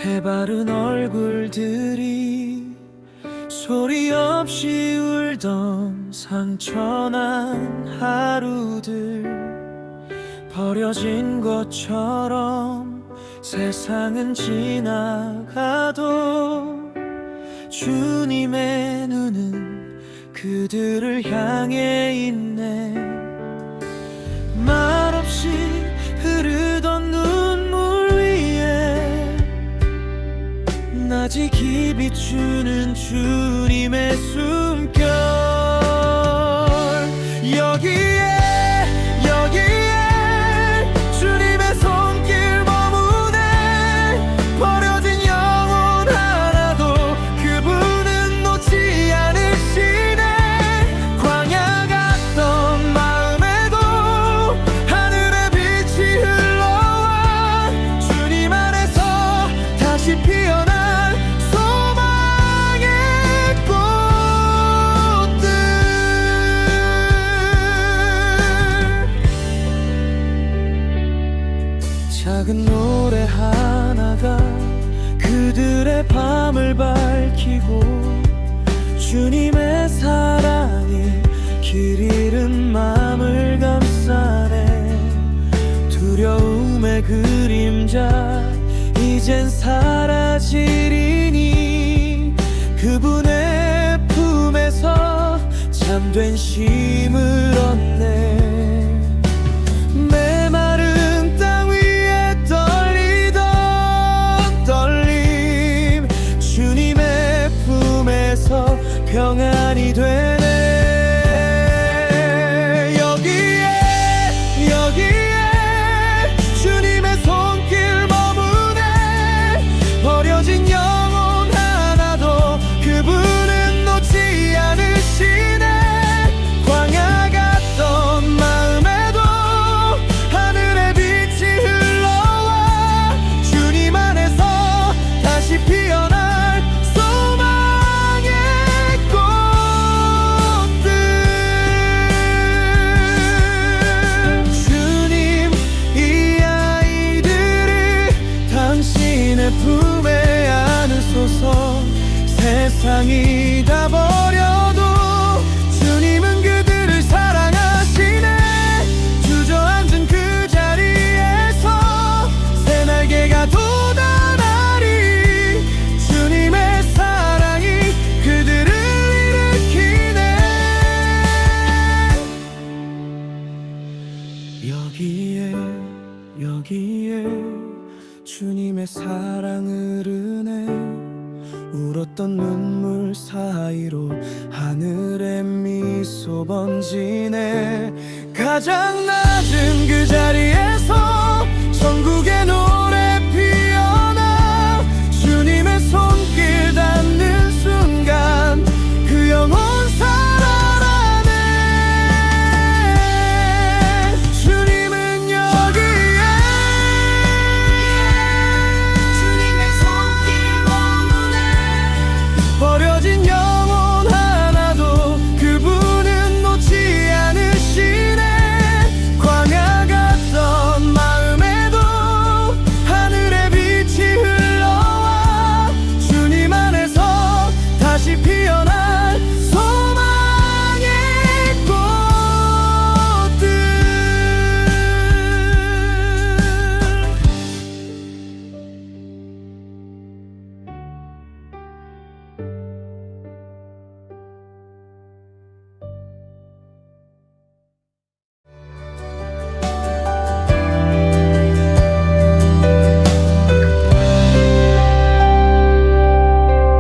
해바른 얼굴들이 소리 없이 울던 상처난 하루들, 버려진 것처럼 세상은 지나가도 주님의 눈은 그들을 향해 있네. 말없이 흐르던 눈물 위에 나지기 비추는 주님의 숨결. 여기에 주님의 손길 머무네. 버려진 영혼 하나도 그분은 놓지 않으시네. 광야 같던 마음에도 하늘의 빛이 흘러와 주님 안에서 다시 피어난 소망의 꽃들. 작은 노래 하나가 그들의 밤을 밝히고 주님의 사랑이 길 잃은 맘을 감싸네. 두려움의 그림자 이젠 사라지리니 그분의 품에서 참된 쉼을 얻네. 메마른 땅 위에 떨리던 떨림 주님의 품에서 평안이 되네. 여기에 주님의 손길 머무네. 버려진 영혼 하나도 그분은 놓지 않으시네. 광야 같던 마음에도 하늘의 빛이 흘러와 주님 안에서 다시 피어날 소망의 꽃들. 주님, 이 아이들을 당신의 품에 안으소서. 세상이 다 버려도 주님은 그들을 사랑하시네. 주저앉은 그 자리에서 새 날개가 돋아나리. 주님의 사랑이 그들을 일으키네. 여기에 주님의 사랑 흐르네. 울었던 눈물 사이로 하늘에 미소 번지네. 가장 낮은 그 자리에서 천국의 노래 피어나 주님의 손길 닿는 순간 그 영혼 살아나네. 주님은 여기에 주님의 손길 머무네. 버려진 영혼 하나도 그분은 놓지 않으시네. 광야 같던 마음에도 하늘의 빛이 흘러와 주님 안에서 다시 피어날 소망의 꽃들.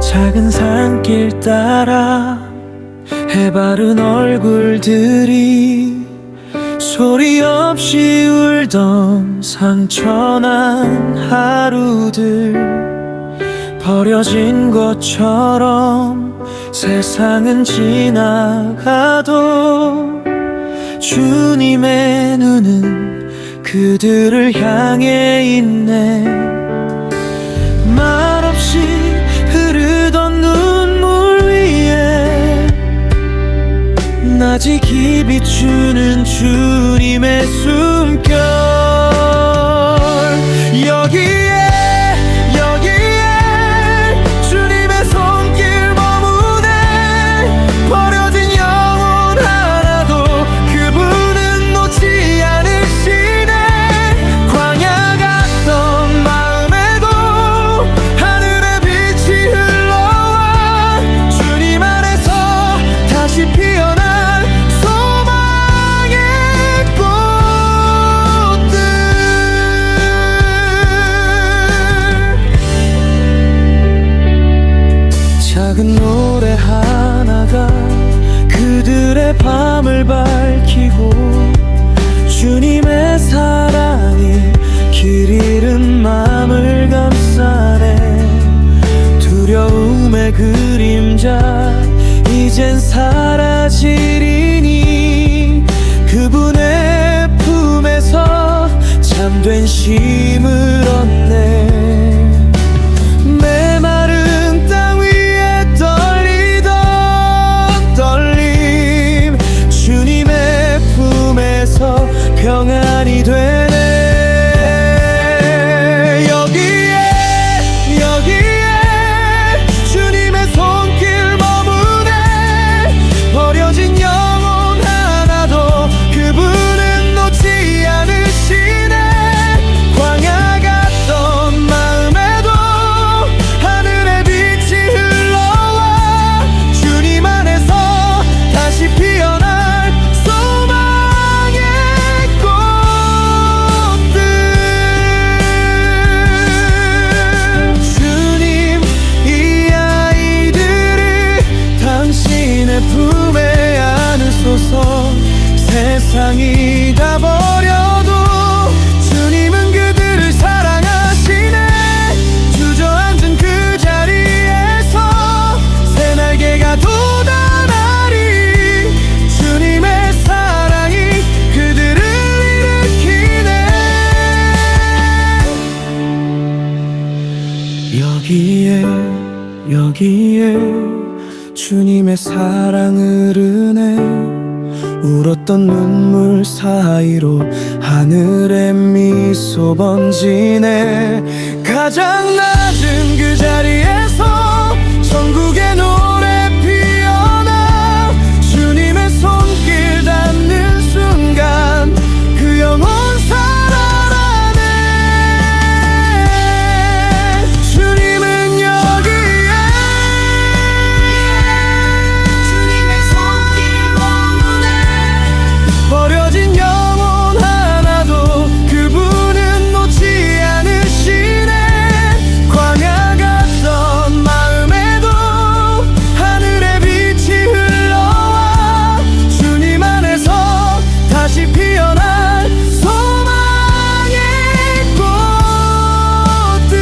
작은 산길 따라 해바른 얼굴들이 소리 없이 울던 상처난 하루들, 버려진 것처럼 세상은 지나가도 주님의 눈은 그들을 향해 있네. 말없이 흐르던 눈물 위에 나지기 비추는 주님의 숨결. 여기에 노래 하나가 그들의 밤을 밝히고 주님의 사랑이 길 잃은 맘을 감싸네. 두려움의 그림자 이젠 사라지리니 그분의 품에서 참된 쉼을 얻네. 메마른 땅 위에 떨리던 떨림 주님의 품에서 평안이 되네. 세상이 다 버려도 주님은 그들을 사랑하시네. 주저앉은 그 자리에서 새 날개가 돋아나리. 주님의 사랑이 그들을 일으키네. 여기에 주님의 사랑 흐르네. 울었던 눈물 사이로 하늘에 미소 번지네. 가장 낮은 그 자리에서 천국의 노래 피어나. 주님의 손길 닿는 순간 그 영혼 살아나네. 주님은 여기에 주님의 손길 버려진 영혼 하나도 그분은 놓지 않으시네. 광야 같던 마음에도 하늘의 빛이 흘러와 주님 안에서 다시 피어날 소망의 꽃들.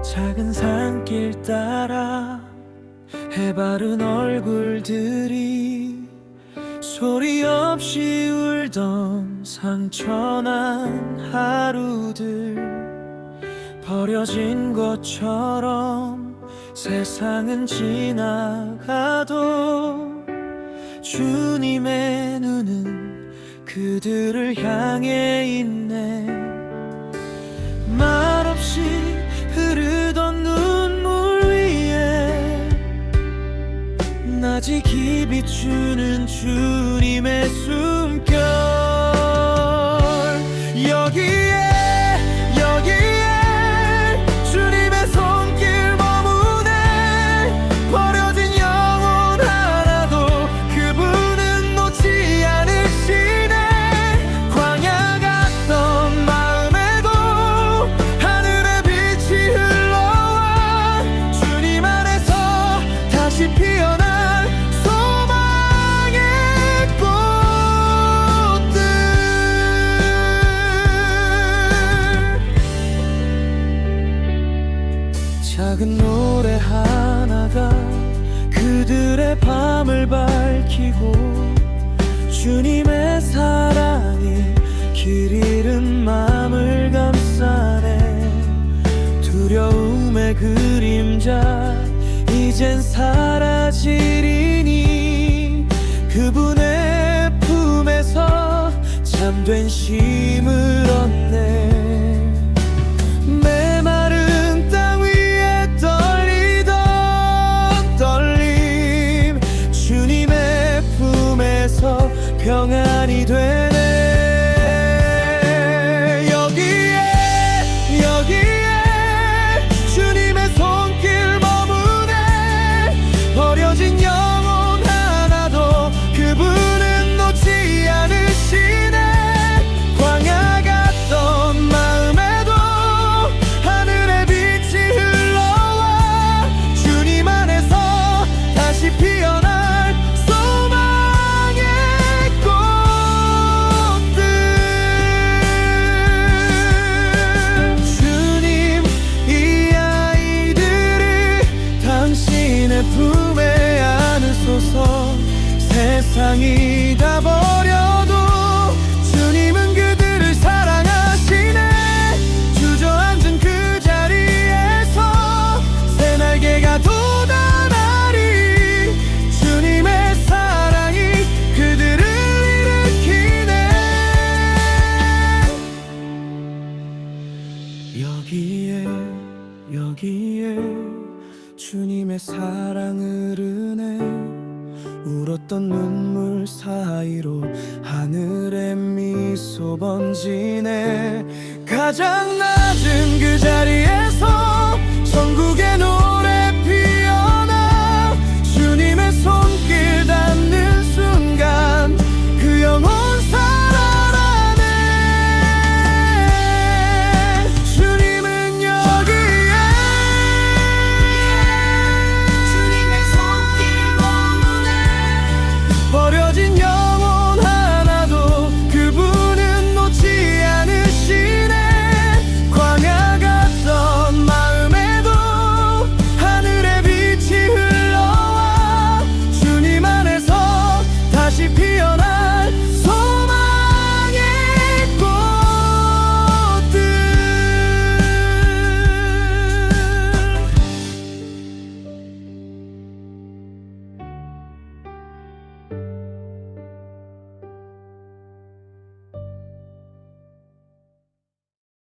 작은 산길 따라 해바른 얼굴들이 소리 없이 울던 상처난 하루들. 버려진 것처럼 세상은 지나가도 주님의 눈은 그들을 향해 있네. 말없이 흐르던 눈물 위에 낮이 비추는 주님의 숨결. 여기에 주님의 손길 머무네. 버려진 영혼 하나도 그분은 놓지 않으시네. 광야 같던 마음에도 하늘의 빛이 흘러와 주님 안에서 다시 피어날 소망의 꽃들. 작은 노래 하나가 그들의 밤을 밝히고 주님의 사랑이 길 잃은 맘을 감싸네. 두려움의 그림자 이젠 사라지리니 그분의 품에서 참된 쉼을 얻네. 메마른 땅 위에 떨리던 떨림 주님의 품에서 평안이 되네. 여기에 주님의 손길 머무네. 버려진 영혼 하나도 그분은 놓지 않으시네. 광야 같던 마음에도 하늘의 빛이 흘러와 주님 안에서 다시 피어날 소망의 꽃들. 주님, 이 아이들을 당신의 품에 안으소서. 세상이 다 버려도 주님은 그들을 사랑하시네. 주저앉은 그 자리에서 새 날개가 돋아나리. 주님의 사랑이 그들을 일으키네. 여기에 주님의 사랑을 흐르네. 울었던 눈물 사이로 하늘에 미소 번지네. 가장 낮은 그 자리에서 천국의